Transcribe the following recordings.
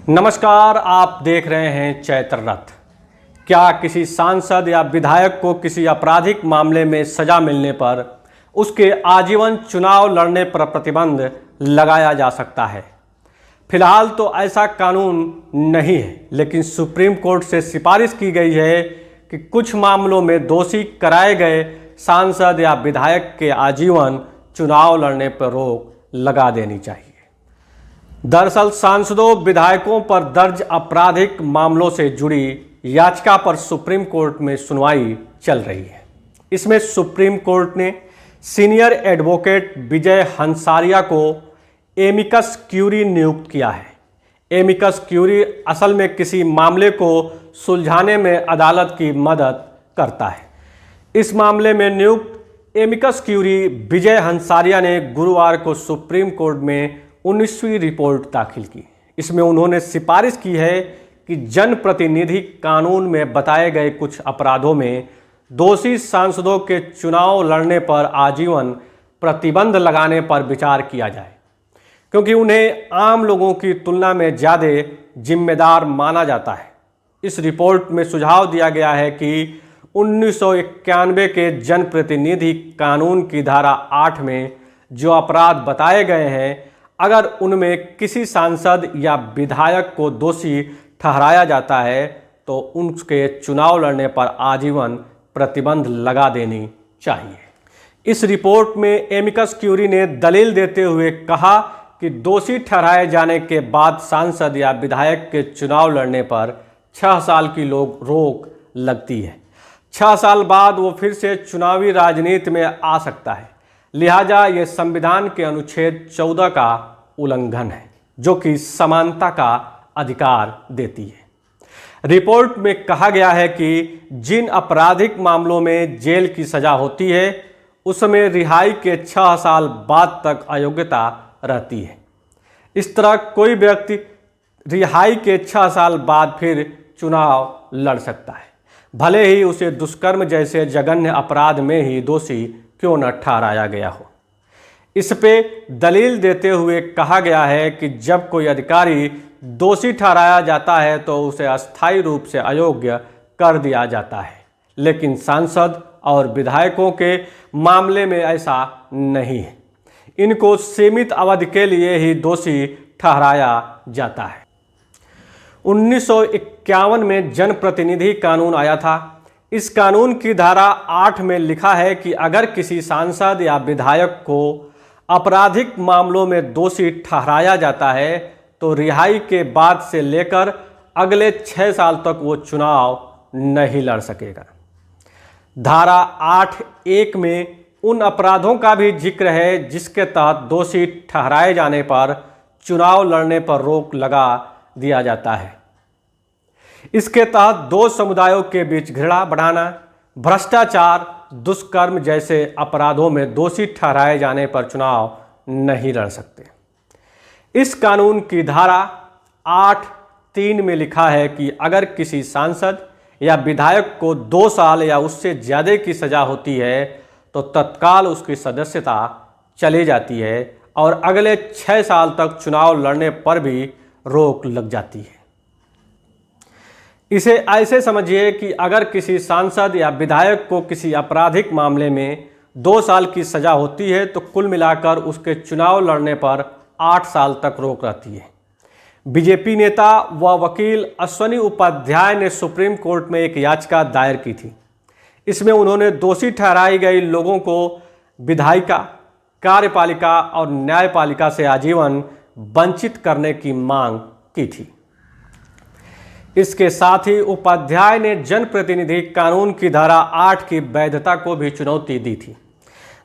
नमस्कार, आप देख रहे हैं चैत्र रथ। क्या किसी सांसद या विधायक को किसी आपराधिक मामले में सजा मिलने पर उसके आजीवन चुनाव लड़ने पर प्रतिबंध लगाया जा सकता है? फिलहाल तो ऐसा कानून नहीं है, लेकिन सुप्रीम कोर्ट से सिफारिश की गई है कि कुछ मामलों में दोषी कराए गए सांसद या विधायक के आजीवन चुनाव लड़ने पर रोक लगा देनी चाहिए। दरअसल सांसदों विधायकों पर दर्ज आपराधिक मामलों से जुड़ी याचिका पर सुप्रीम कोर्ट में सुनवाई चल रही है। इसमें सुप्रीम कोर्ट ने सीनियर एडवोकेट विजय हंसारिया को एमिकस क्यूरी नियुक्त किया है। एमिकस क्यूरी असल में किसी मामले को सुलझाने में अदालत की मदद करता है। इस मामले में नियुक्त एमिकस क्यूरी विजय हंसारिया ने गुरुवार को सुप्रीम कोर्ट में 19वीं रिपोर्ट दाखिल की। इसमें उन्होंने सिफारिश की है कि जनप्रतिनिधि कानून में बताए गए कुछ अपराधों में दोषी सांसदों के चुनाव लड़ने पर आजीवन प्रतिबंध लगाने पर विचार किया जाए, क्योंकि उन्हें आम लोगों की तुलना में ज़्यादा जिम्मेदार माना जाता है। इस रिपोर्ट में सुझाव दिया गया है कि 1991 के जनप्रतिनिधि कानून की धारा 8 में जो अपराध बताए गए हैं, अगर उनमें किसी सांसद या विधायक को दोषी ठहराया जाता है तो उनके चुनाव लड़ने पर आजीवन प्रतिबंध लगा देनी चाहिए। इस रिपोर्ट में एमिकस क्यूरी ने दलील देते हुए कहा कि दोषी ठहराए जाने के बाद सांसद या विधायक के चुनाव लड़ने पर 6 साल की रोक लगती है। 6 साल बाद वो फिर से चुनावी राजनीति में आ सकता है। लिहाजा ये संविधान के अनुच्छेद 14 का उल्लंघन है, जो कि समानता का अधिकार देती है। रिपोर्ट में कहा गया है कि जिन आपराधिक मामलों में जेल की सजा होती है, उसमें रिहाई के 6 साल बाद तक अयोग्यता रहती है। इस तरह कोई व्यक्ति रिहाई के 6 साल बाद फिर चुनाव लड़ सकता है, भले ही उसे दुष्कर्म जैसे जघन्य अपराध में ही दोषी क्यों न ठहराया गया हो। इस पे दलील देते हुए कहा गया है कि जब कोई अधिकारी दोषी ठहराया जाता है तो उसे अस्थायी रूप से अयोग्य कर दिया जाता है, लेकिन सांसद और विधायकों के मामले में ऐसा नहीं है। इनको सीमित अवधि के लिए ही दोषी ठहराया जाता है। 1951 में जनप्रतिनिधि कानून आया था। इस कानून की धारा 8 में लिखा है कि अगर किसी सांसद या विधायक को आपराधिक मामलों में दोषी ठहराया जाता है तो रिहाई के बाद से लेकर अगले 6 साल तक वो चुनाव नहीं लड़ सकेगा। धारा 8(1) में उन अपराधों का भी जिक्र है जिसके तहत दोषी ठहराए जाने पर चुनाव लड़ने पर रोक लगा दिया जाता है। इसके तहत दो समुदायों के बीच घृणा बढ़ाना, भ्रष्टाचार, दुष्कर्म जैसे अपराधों में दोषी ठहराए जाने पर चुनाव नहीं लड़ सकते। इस कानून की धारा 8(3) में लिखा है कि अगर किसी सांसद या विधायक को 2 साल या उससे ज़्यादा की सज़ा होती है तो तत्काल उसकी सदस्यता चली जाती है और अगले 6 साल तक चुनाव लड़ने पर भी रोक लग जाती है। इसे ऐसे समझिए कि अगर किसी सांसद या विधायक को किसी आपराधिक मामले में 2 साल की सजा होती है तो कुल मिलाकर उसके चुनाव लड़ने पर 8 साल तक रोक रहती है। बीजेपी नेता व वकील अश्वनी उपाध्याय ने सुप्रीम कोर्ट में एक याचिका दायर की थी। इसमें उन्होंने दोषी ठहराई गई लोगों को विधायिका, कार्यपालिका और न्यायपालिका से आजीवन वंचित करने की मांग की थी। इसके साथ ही उपाध्याय ने जनप्रतिनिधि कानून की धारा 8 की वैधता को भी चुनौती दी थी।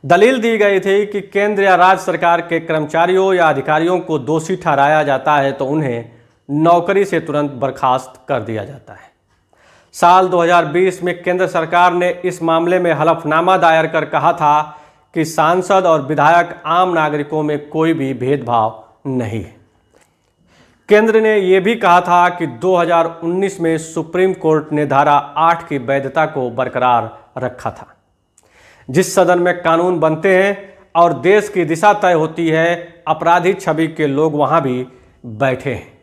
दलील दी गई थी कि केंद्र या राज्य सरकार के कर्मचारियों या अधिकारियों को दोषी ठहराया जाता है तो उन्हें नौकरी से तुरंत बर्खास्त कर दिया जाता है। साल 2020 में केंद्र सरकार ने इस मामले में हलफनामा दायर कर कहा था कि सांसद और विधायक आम नागरिकों में कोई भी भेदभाव नहीं है। केंद्र ने यह भी कहा था कि 2019 में सुप्रीम कोर्ट ने धारा 8 की वैधता को बरकरार रखा था। जिस सदन में कानून बनते हैं और देश की दिशा तय होती है, अपराधी छवि के लोग वहां भी बैठे हैं।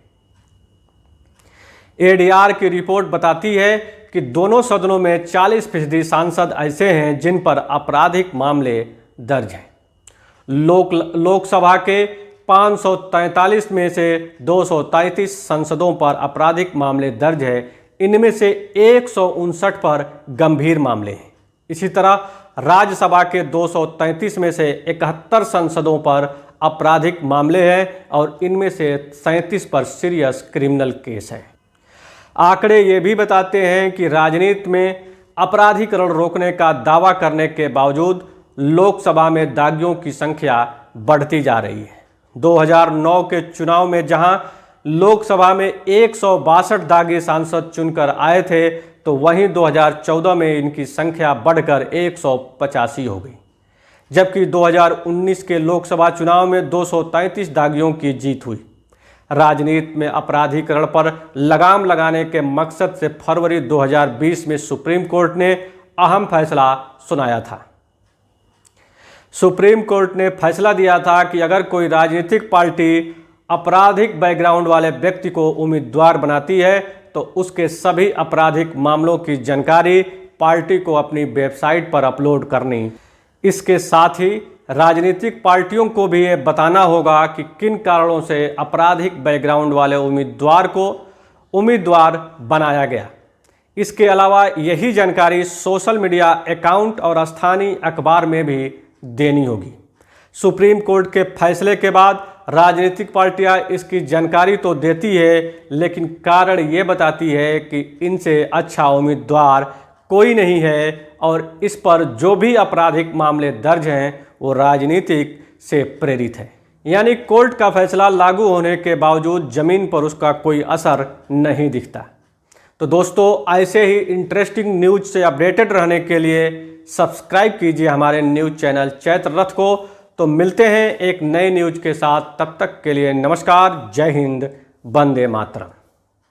एडीआर की रिपोर्ट बताती है कि दोनों सदनों में 40% सांसद ऐसे हैं जिन पर आपराधिक मामले दर्ज हैं। लोकसभा के 543 में से 233 संसदों पर आपराधिक मामले दर्ज है। इनमें से 159 पर गंभीर मामले हैं। इसी तरह राज्यसभा के 233 में से 71 संसदों पर आपराधिक मामले हैं और इनमें से 37 पर सीरियस क्रिमिनल केस है। आंकड़े ये भी बताते हैं कि राजनीति में अपराधीकरण रोकने का दावा करने के बावजूद लोकसभा में दागियों की संख्या बढ़ती जा रही है। 2009 के चुनाव में जहां लोकसभा में 162 दागी सांसद चुनकर आए थे, तो वहीं 2014 में इनकी संख्या बढ़कर 185 हो गई, जबकि 2019 के लोकसभा चुनाव में 233 दागियों की जीत हुई। राजनीति में अपराधीकरण पर लगाम लगाने के मकसद से फरवरी 2020 में सुप्रीम कोर्ट ने अहम फैसला सुनाया था। सुप्रीम कोर्ट ने फैसला दिया था कि अगर कोई राजनीतिक पार्टी आपराधिक बैकग्राउंड वाले व्यक्ति को उम्मीदवार बनाती है तो उसके सभी आपराधिक मामलों की जानकारी पार्टी को अपनी वेबसाइट पर अपलोड करनी। इसके साथ ही राजनीतिक पार्टियों को भी ये बताना होगा कि किन कारणों से आपराधिक बैकग्राउंड वाले उम्मीदवार को उम्मीदवार बनाया गया। इसके अलावा यही जानकारी सोशल मीडिया अकाउंट और स्थानीय अखबार में भी देनी होगी। सुप्रीम कोर्ट के फैसले के बाद राजनीतिक पार्टियां इसकी जानकारी तो देती है, लेकिन कारण ये बताती है कि इनसे अच्छा उम्मीदवार कोई नहीं है और इस पर जो भी आपराधिक मामले दर्ज हैं वो राजनीतिक से प्रेरित है। यानी कोर्ट का फैसला लागू होने के बावजूद जमीन पर उसका कोई असर नहीं दिखता। तो दोस्तों, ऐसे ही इंटरेस्टिंग न्यूज से अपडेटेड रहने के लिए सब्सक्राइब कीजिए हमारे न्यूज चैनल चैत्र रथ को। तो मिलते हैं एक नए न्यूज के साथ, तब तक के लिए नमस्कार, जय हिंद, वंदे मातरम।